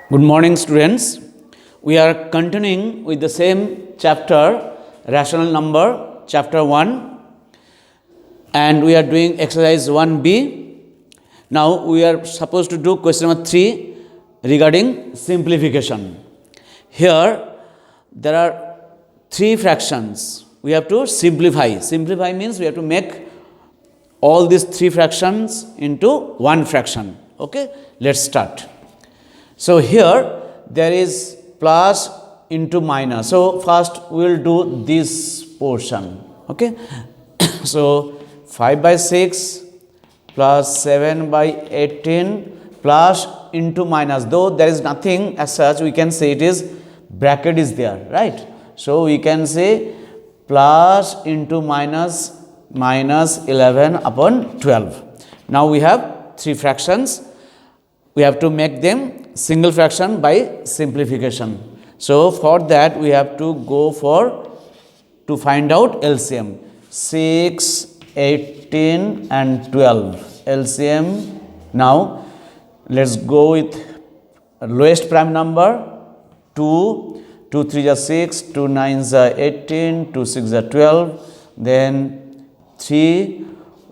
Good morning, students. We are continuing with the same chapter, rational number, chapter 1, and we are doing exercise 1B. Now, we are supposed to do question number 3 regarding simplification. Here, there are 3 fractions. We have to simplify. Simplify means we have to make all these 3 fractions into one fraction. Okay, let's start. So here there is plus into minus. So first we will do this portion. Okay. So 5 by 6 plus 7 by 18 plus into minus. Though there is nothing as such, we can say it is bracket is there, right? So we can say plus into minus minus 11 upon 12. Now we have 3 fractions. We have to make them single fraction by simplification. So for that we have to go to find out LCM. 6, 18 and 12 LCM. Now let's go with lowest prime number 2, 2 3 are 6, 2 9 are 18, 2 6 are 12, then 3,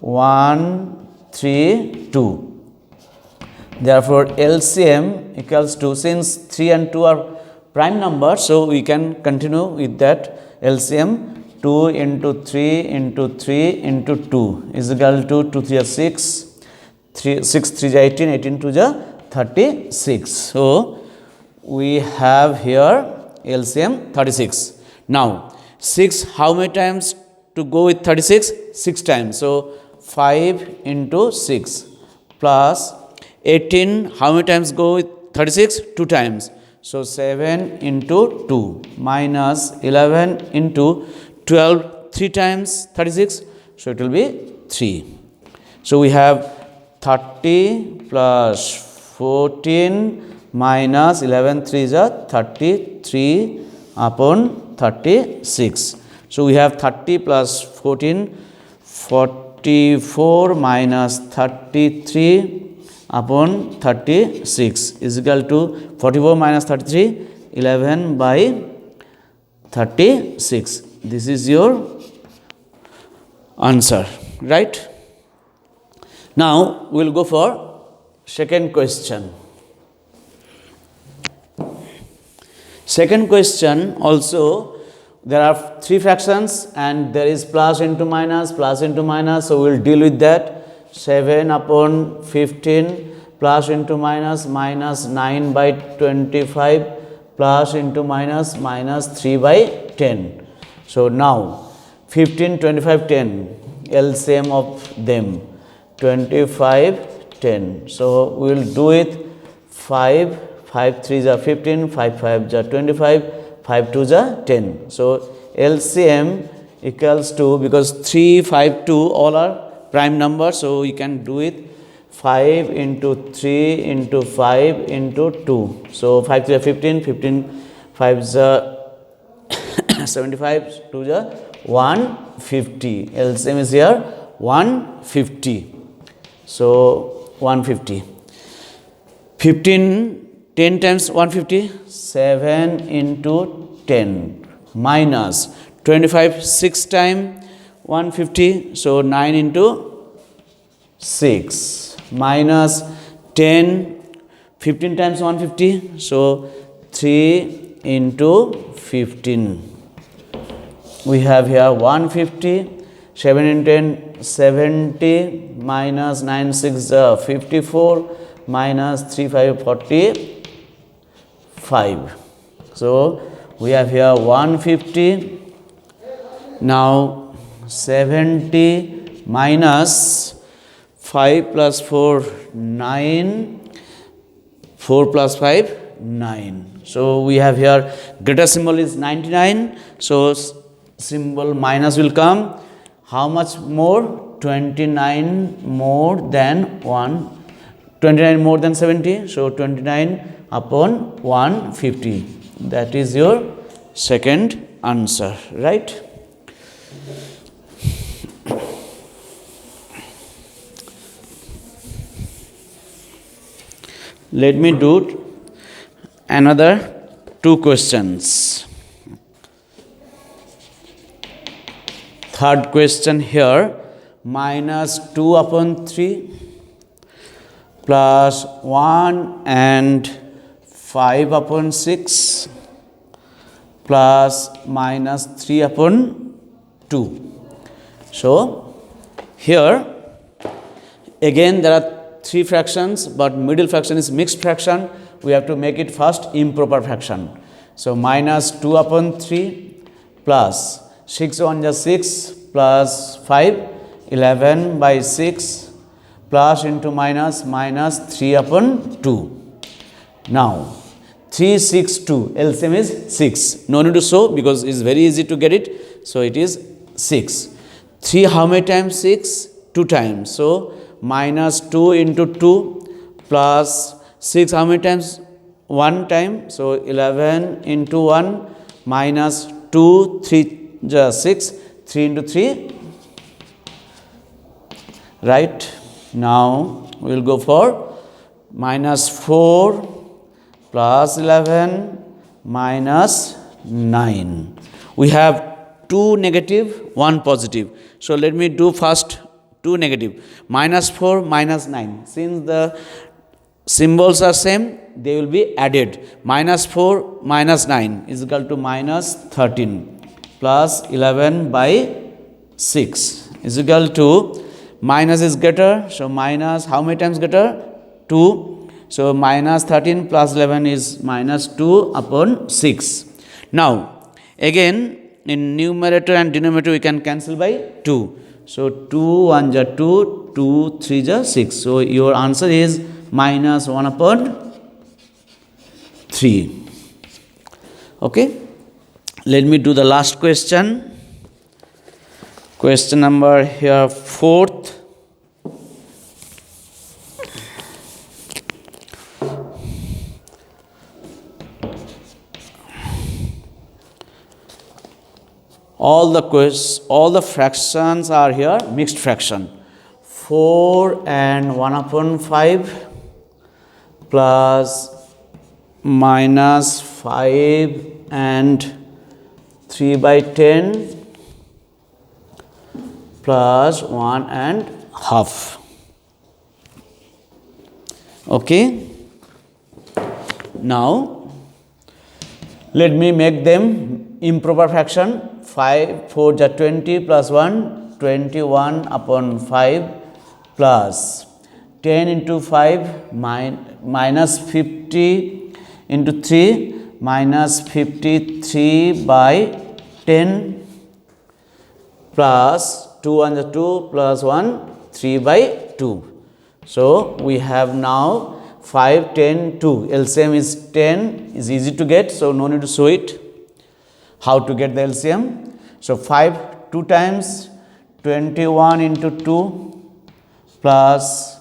1, 3, 2. Therefore, LCM equals to, since 3 and 2 are prime numbers, so we can continue with that LCM 2 into 3 into 3 into 2 is equal to 2 3 are 6, 6 3 are 18, 18 2 are 36. So, we have here LCM 36. Now, 6 how many times to go with 36? 6 times. So, 5 into 6 plus 18, how many times go with 36? 2 times. So, 7 into 2 minus 11 into 12, 3 times 36. So, it will be 3. So, we have 30 plus 14 minus 11, 3 is a 33 upon 36. So, we have 30 plus 14, 44 minus 33 upon 36 is equal to 44 minus 33, 11 by 36. This is your answer, right? Now, we will go for second question. Second question also, there are 3 fractions and there is plus into minus, so we will deal with that. 7 upon 15 plus into minus minus 9 by 25 plus into minus minus 3 by 10. So, now 15, 25, 10 LCM of them 25, 10. So, we will do it 5, 5 3 are 15, 5 5 are 25, 5 2 are 10. So, LCM equals to, because 3, 5, 2 all are prime number, so you can do it 5 into 3 into 5 into 2. So, 5 3 are 15, 15 5 is 75, 2 is 150. LCM is here 150. So, 150. 15, 10 times 150, 7 into 10 minus 25, 6 times 150, so 9 into 6 minus 10, 15 times 150, so 3 into 15. We have here 150, 7 into 10, 70 minus 9 6 54 minus 3 5 45. So, we have here 150. Now, 70 minus 5 plus 4, 9, 4 plus 5, 9. So, we have here greater symbol is 99. So, symbol minus will come. How much more? 29 more than 1, 29 more than 70. So, 29 upon 150. That is your second answer, right? Let me do another two questions. Third question here, minus 2 upon 3 plus 1 and 5 upon 6 plus minus 3 upon 2. So, here again there are three fractions, but middle fraction is mixed fraction. We have to make it first improper fraction. So, minus 2 upon 3 plus 6 1 is 6 plus 5, 11 by 6 plus into minus 3 upon 2. Now, 3, 6, 2, LCM is 6. No need to show because it is very easy to get it. So, it is 6. 3 how many times 6? 2 times. So, minus 2 into 2 plus 6 how many times? 1 time. So, 11 into 1 minus 2, 3 just 6, 3 into 3, right. Now, we will go for minus 4 plus 11 minus 9. We have 2 negative, 1 positive. So, let me do first 2 negative. Minus 4 minus 9. Since the symbols are same, they will be added. Minus 4 minus 9 is equal to minus 13 plus 11 by 6 is equal to minus is greater. So, minus how many times greater? 2. So, minus 13 plus 11 is minus 2 upon 6. Now, again in numerator and denominator we can cancel by 2. So, 2 1 is 2, 2 3 is 6. So, your answer is minus 1 upon 3. Okay. Let me do the last question. Question number here 4th. All the fractions are here mixed fraction. 4 and 1 upon 5 plus minus 5 and 3 by 10 plus 1 and half. Okay. Now, let me make them improper fraction. 5 4 is 20 plus 1, 21 upon 5 plus 10 into 5 minus 50 into 3 minus 53 by 10 plus 2 1 2 plus 1 3 by 2. So, we have now 5 10 2. LCM is 10, is easy to get. So, no need to show it. How to get the LCM? So, 5 2 times 21 into 2 plus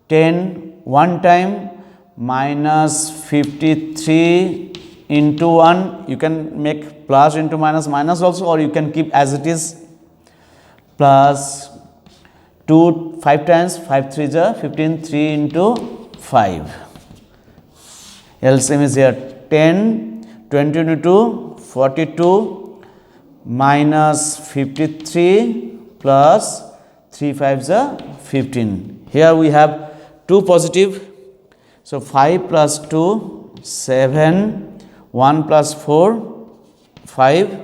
10 1 time minus 53 into 1. You can make plus into minus also, or you can keep as it is, plus 2 5 times 5 3 is 15, 3 into 5. LCM is here 10, 20 into 2 42 minus 53 plus 3 5 is 15. Here we have 2 positive. So, 5 plus 2 7, 1 plus 4 5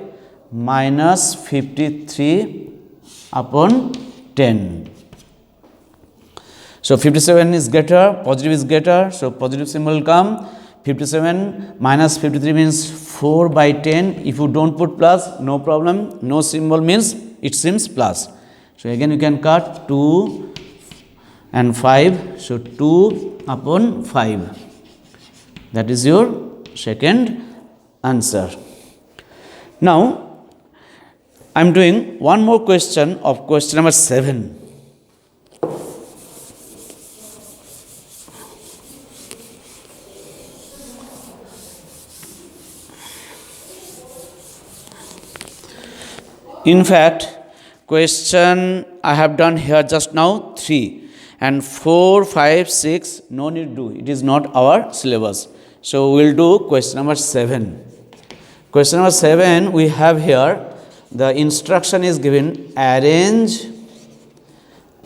minus 53 upon 10. So, 57 is greater, positive is greater. So, positive symbol will come. 57 minus 53 means 4 by 10. If you don't put plus, no problem. No symbol means it seems plus. So, again you can cut 2 and 5. So, 2 upon 5. That is your second answer. Now, I am doing one more question of question number 7. In fact, question I have done here just now 3 and 4, 5, 6 no need to do. It is not our syllabus. So we will do question number 7. Question number 7 we have here, the instruction is given arrange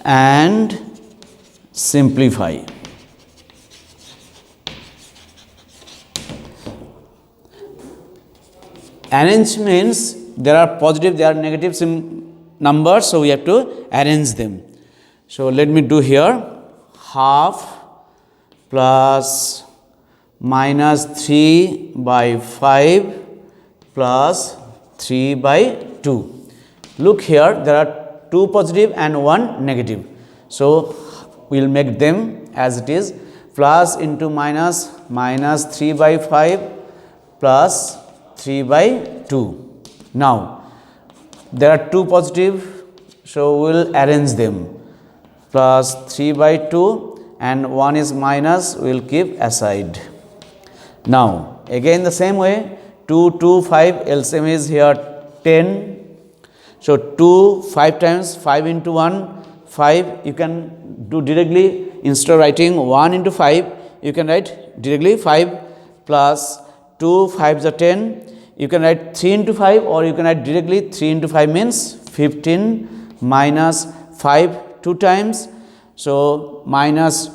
and simplify. Arrange means there are positive, there are negative numbers, so we have to arrange them. So let me do here, half plus minus 3 by 5 plus 3 by 2. Look here, there are 2 positive and 1 negative. So we will make them as it is, plus into minus, minus 3 by 5 plus 3 by 2. Now there are 2 positive, so we will arrange them, plus 3 by 2 and 1 is minus, we will keep aside. Now again the same way, 2, 2, 5, LCM is here 10. So 2, 5 times, 5 into 1, 5, you can do directly, instead of writing 1 into 5, you can write directly 5 plus 2, 5s are 10. You can write 3 into 5 or you can write directly 3 into 5 means 15 minus 5 2 times. So minus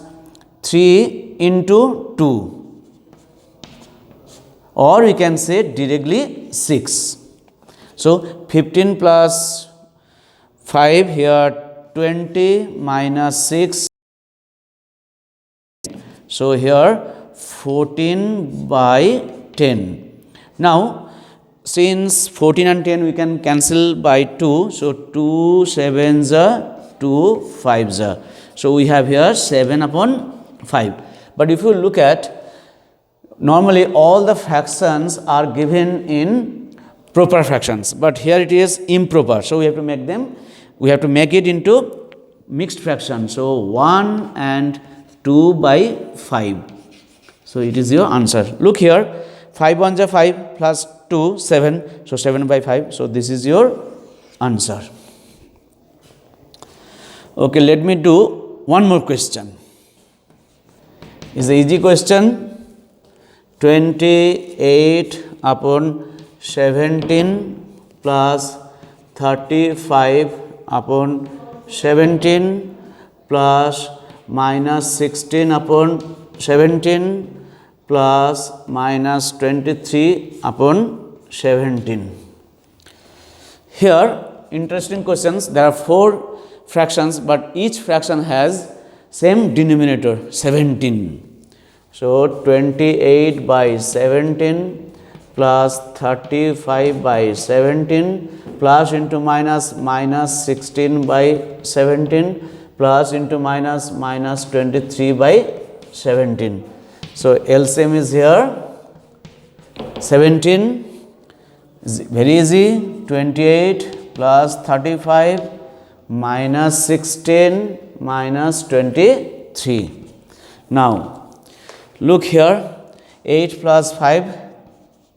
3 into 2. Or we can say directly 6. So 15 plus 5 here 20 minus 6. So here 14 by 10. Now since 14 and 10 we can cancel by 2. So 2 7s are 2 5s are. So we have here 7 upon 5. But if you look at, normally all the fractions are given in proper fractions, but here it is improper. So we have to make them, we have to make it into mixed fraction. So 1 and 2 by 5. So it is your answer. Look here, 5 1s are 5 plus 2 7. So 7 by 5. So this is your answer. Okay, let me do one more question. It's an easy question. 28 upon 17 plus 35 upon 17 plus minus 16 upon 17 plus minus 23 upon 17. Here interesting questions, there are 4 fractions, but each fraction has same denominator 17. So 28 by 17 plus 35 by 17 plus into minus, minus 16 by 17 plus into minus, minus 23 by 17. So LCM is here 17, very easy, 28 plus 35 minus 16 minus 23. Now look here, 8 plus 5,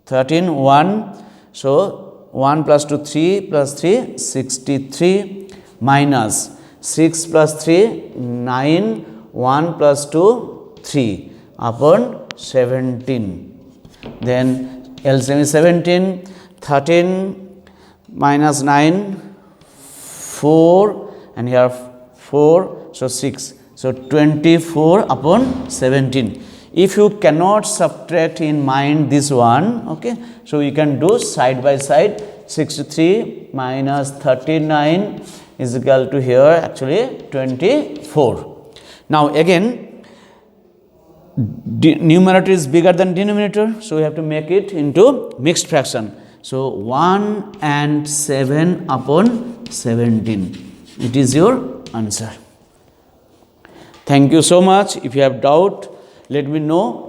13, 1. So 1 plus 2, 3 plus 3, 63 minus 6 plus 3, 9, 1 plus 2, 3 upon 17. Then LCM is 17, 13 minus 9, 4 and here 4, so 6. So 24 upon 17. If you cannot subtract in mind this one, okay, so you can do side by side. 63 minus 39 is equal to here actually 24. Now again, numerator is bigger than denominator, so we have to make it into mixed fraction. So 1 and 7 upon 17. It is your answer. Thank you so much. If you have doubt, let me know.